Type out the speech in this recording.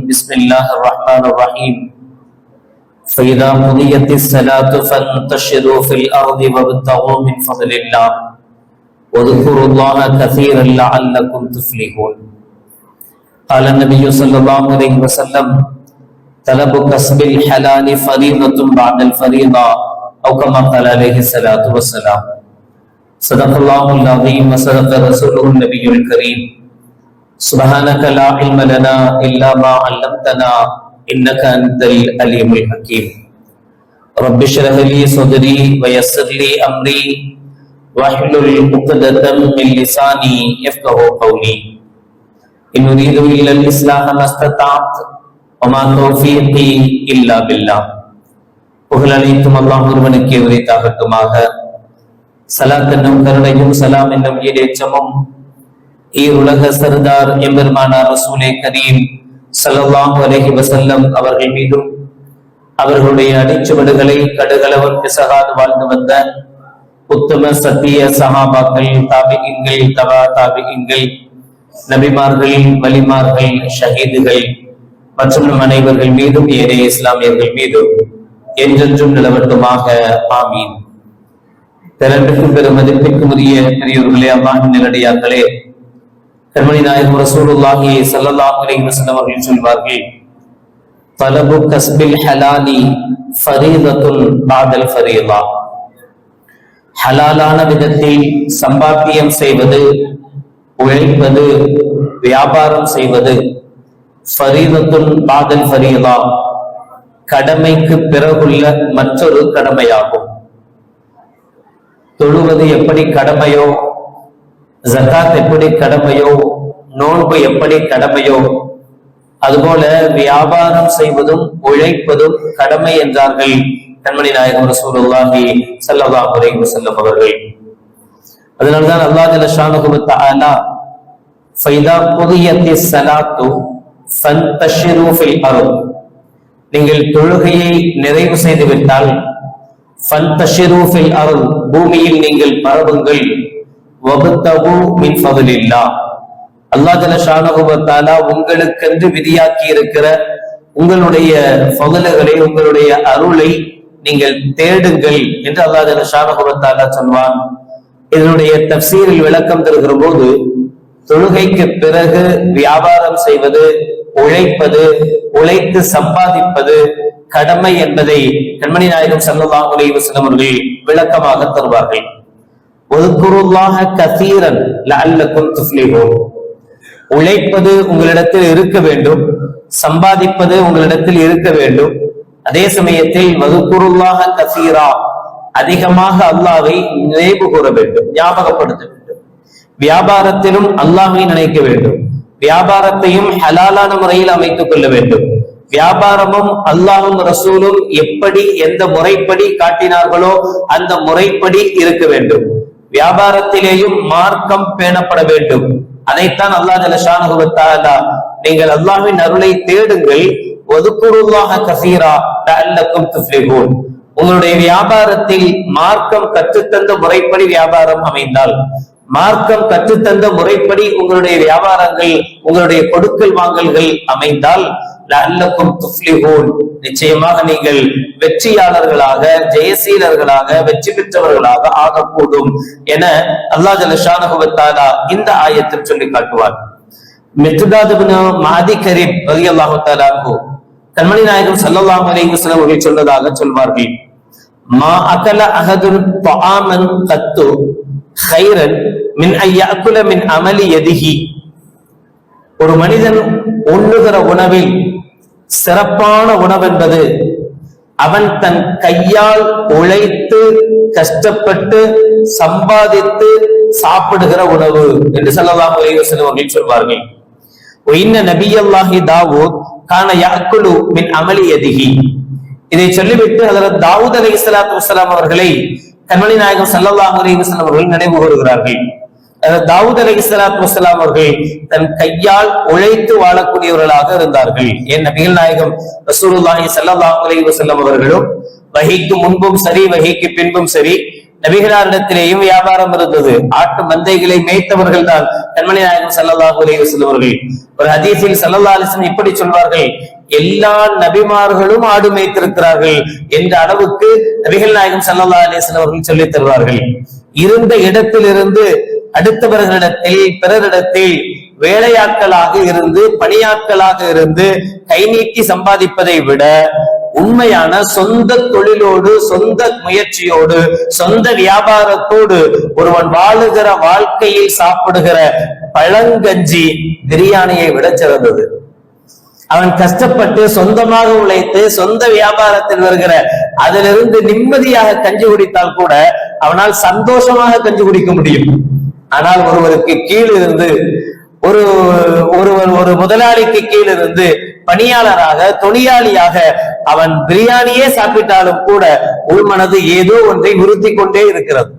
بسم الله الرحمن الرحيم فإذا قضيت الصلاة فانتشروا في الأرض وابتغوا من فضل الله واذكروا الله كثيرا لعلكم تفلحون. قال النبي صلى الله عليه وسلم طلب كسب الحلال فريضة بعد الفريضة أو كما قال عليه الصلاة والسلام. صدق الله العظيم وصدق رسوله النبي الكريم. سبحانك لا علم لنا إلا ما علمتنا إنك أنت العليم الحكيم. رب اشرح لي صدري ويسر لي أمري واحلل عقدة من لساني يفقهوا قولي. إن أريد إلا الإصلاح ما استطعت وما توفيقي إلا بالله. புகழ் அனைத்தும் அல்லாஹ் ஒருவனுக்கே உரித்தாகட்டுமாக. சலாத் என்னும் கருணையும் சலாம் என்னும் ஈடேற்றமும் ஈருலக சர்தார் எம்பெருமானார் ரசூலே கரீம் ஸல்லல்லாஹு அலைஹி வஸல்லம் அவர்கள் மீதும் அவர்களுடைய அடிச்சுவடுகளை கடுகளவும் பிசகாது வாழ்ந்து வந்த உத்தம சத்திய சஹாபாக்கள், தாபிஈன்கள், தபா தாபிஈன்கள், நபிமார்கள், வலிமார்கள், ஷஹீதுகள் மற்றும் நம் அனைவர்கள் மீதும் ஏனைய இஸ்லாமியர்கள் மீதும் என்றென்றும் நிலவட்டுமாக. ஆமீன். பிறப்பிற்கும் பெரும் மதிப்பிற்கும் உரிய பெரியோர்களே, அல்லாஹ்வின் நல்லடியார்களே, கண்மணி நாயகம் ரசூலுல்லாஹி ஸல்லல்லாஹு அலைஹி வஸல்லம் அவர்கள் சொல்வார்கள், தலபு கஸ்பில் ஹலாலி ஃபரீதத்துன் பஅதல் ஃபரீதா. ஹலாலான விதத்தில் சம்பாத்தியம் செய்வது, உழைப்பது, வியாபாரம் செய்வது ஃபரீதத்துன் பஅதல் ஃபரீதா, கடமைக்கு பிறகுள்ள மற்றொரு கடமையாகும். தொழுவது எப்படி கடமையோ, ஜகாத் எப்படி கடமையோ, நோன்பு எப்படி கடமையோ, அதுபோல வியாபாரம் செய்வதும் உழைப்பதும் கடமை என்றார்கள் கண்மணி நாயகம் ரசூலுல்லாஹி ஸல்லல்லாஹு அலைஹி வஸல்லம் அவர்கள். அதனால்தான் அல்லாஹ் ஜல்ல ஷானுஹு வ தஆலா ஃபைதா குதியத்திஸ் ஸலாத்து ஃபன்தஷிரு ஃபில் அர்த், நீங்கள் தொழுகையை நிறைவு செய்து விட்டால் ஃபன்தஷிரு ஃபில் அர்த், பூமியில் நீங்கள் பரவுங்கள், வபத்தகு மின் ஃபضலில்லாஹ், அல்லாஹ் ஜல்ல ஷானுஹு வ தஆலா உங்களுக்கென்று விதியாக்கி இருக்கிற உங்களுடைய ஃபضல்களை, உங்களுடைய அருளை நீங்கள் தேடுங்கள் என்று அல்லாஹ் ஜல்ல ஷானுஹு வ தஆலா சொல்வான். இதனுடைய தஃப்சீரில் விளக்கம் தருகிற போது, தொழுகைக்கு பிறகு வியாபாரம் செய்வது, உழைப்பது, உழைத்து சம்பாதிப்பது கடமை என்பதை கண்மணி நாயகம் ஸல்லல்லாஹு அலைஹி வஸல்லம் அவர்கள் விளக்கமாக தருவார்கள். வذ்குருல்லாஹ கஸீரன் லஅல்லக்கும் துஃப்லிஹூன். உழைப்பது உங்களிடத்தில் இருக்க வேண்டும், சம்பாதிப்பது உங்களிடத்தில் இருக்க வேண்டும். அதே சமயத்தில் வذ்குருல்லாஹ கஸீரா, அதிகமாக அல்லாஹ்வை நினைவு கூற வேண்டும், ஞாபகப்படுத்த வேண்டும். வியாபாரத்திலும் அல்லாஹ்வை நினைக்க வேண்டும், வியாபாரத்தையும் ஹலாலான முறையில் அமைத்துக் கொள்ள வேண்டும். வியாபாரமும் அல்லாஹும் ரசூலும் எப்படி எந்த முறைப்படி காட்டினார்களோ அந்த முறைப்படி இருக்க வேண்டும். வியாபாரத்திலேயும் மார்க்கம் பேணப்பட வேண்டும். அதைத்தான் அல்லாஹ் ஜல்ல ஷானுஹு வ தஆலா, நீங்கள் அல்லாஹ்வின் அருளை தேடுங்கள், வذ்குருல்லாஹ கஸீரா லஅல்லக்கும் துஃப்லிஹூன். உங்களுடைய வியாபாரத்தில் மார்க்கம் கற்றுத்தந்த முறைப்படி வியாபாரம் அமைந்தால், மார்க்கம் கற்றுத்தந்த முறைப்படி உங்களுடைய வியாபாரங்கள், உங்களுடைய கொடுக்கல் வாங்கல்கள் அமைந்தால், லஅல்லக்கும் துஃப்லிஹூன், நிச்சயமாக நீங்கள் வெற்றியாளர்களாக, ஜெயசீலர்களாக, வெற்றி பெற்றவர்களாக ஆகக்கூடும் என அல்லாஹ் ஜல்ல ஷானுஹு வ தஆலா இந்த ஆயத்தில் சொல்லி காட்டுவார். மிக்தாத் இப்னு மாதி கரீப் ரலியல்லாஹு தஆலா அன்ஹு கண்மணி நாயகம் ஸல்லல்லாஹு அலைஹி வஸல்லம் அவர்கள் சொன்னதாக சொல்வார்கள், மா அகல அஹதுன் தஆமன் கத்து கைரன் மின் ஐயக்குல மின் அமலி யதிஹி. ஒரு மனிதன் உண்ணுகிற உணவில் சிறப்பான உணவு என்பது அவன் தன் கையால் உழைத்து கஷ்டப்பட்டு சம்பாதித்து சாப்பிடுகிற உணவு என்று ஸல்லல்லாஹு அலைஹி வஸல்லம் அவர்கள் சொல்வார்கள். இன்ன நபியல்லாஹி தாவூத் கான யஅக்குலு மின் அமலி யதிஹி. இதை சொல்லிவிட்டு ஹஜ்ரத் தாவூத் அலைஹிஸ்ஸலாத்து வஸ்ஸலாம் அவர்களை கண்மணி நாயகம் ஸல்லல்லாஹு அலைஹி வஸல்லம் அவர்கள் நினைவு கூறுகிறார்கள். தாவூத் அலைஹிஸ்ஸலாத்து வஸ்ஸலாம் அவர்கள் தன் கையால் உழைத்து வாழக்கூடியவர்களாக இருந்தார்கள். என் நபிகள் நாயகம் ரசூலுல்லாஹி ஸல்லல்லாஹு அலைஹி வஸல்லம் அவர்களும் வஹீக்கு முன்பும் சரி, வஹீக்கு பின்பும் சரி, நபிகளாரிடத்திலேயும் வியாபாரம் இருந்தது. ஆட்டு மந்தைகளை மேய்த்தவர்கள் தான் கண்மணி நாயகம் ஸல்லல்லாஹு அலைஹி வஸல்லம் அவர்கள். ஒரு ஹதீஸில் ஸல்லல்லாஹு அலைஹி வஸல்லம் இப்படி சொல்வார்கள், எல்லா நபிமார்களும் ஆடு மேய்த்திருக்கிறார்கள் என்ற அளவுக்கு நபிகள் நாயகம் ஸல்லல்லாஹு அலைஹி வஸல்லம் அவர்கள் சொல்லித் தருவார்கள். இருந்த இடத்திலிருந்து அடுத்தவர்களிடத்தில் பிறரிடத்தில் வேலையாட்களாக இருந்து பணியாட்களாக இருந்து கை நீட்டி சம்பாதிப்பதை விட உண்மையான சொந்த தொழிலோடு சொந்த முயற்சியோடு சொந்த வியாபாரத்தோடு ஒருவன் வாழுகிற வாழ்க்கையில் சாப்பிடுகிற பழங்கஞ்சி பிரியாணியை விட சிறந்தது. அவன் கஷ்டப்பட்டு சொந்தமாக உழைத்து சொந்த வியாபாரத்தில் வருகிற அதிலிருந்து நிம்மதியாக கஞ்சி குடித்தால் கூட அவனால் சந்தோஷமாக கஞ்சி குடிக்க முடியும். ஆனால் ஒருவருக்கு கீழ் இருந்து ஒரு முதலாளிக்கு கீழ் இருந்து பணியாளராக தொழிலாளியாக அவன் பிரியாணியே சாப்பிட்டாலும் கூட உள்மனது ஏதோ ஒன்றை உறுத்தி கொண்டே இருக்கிறது.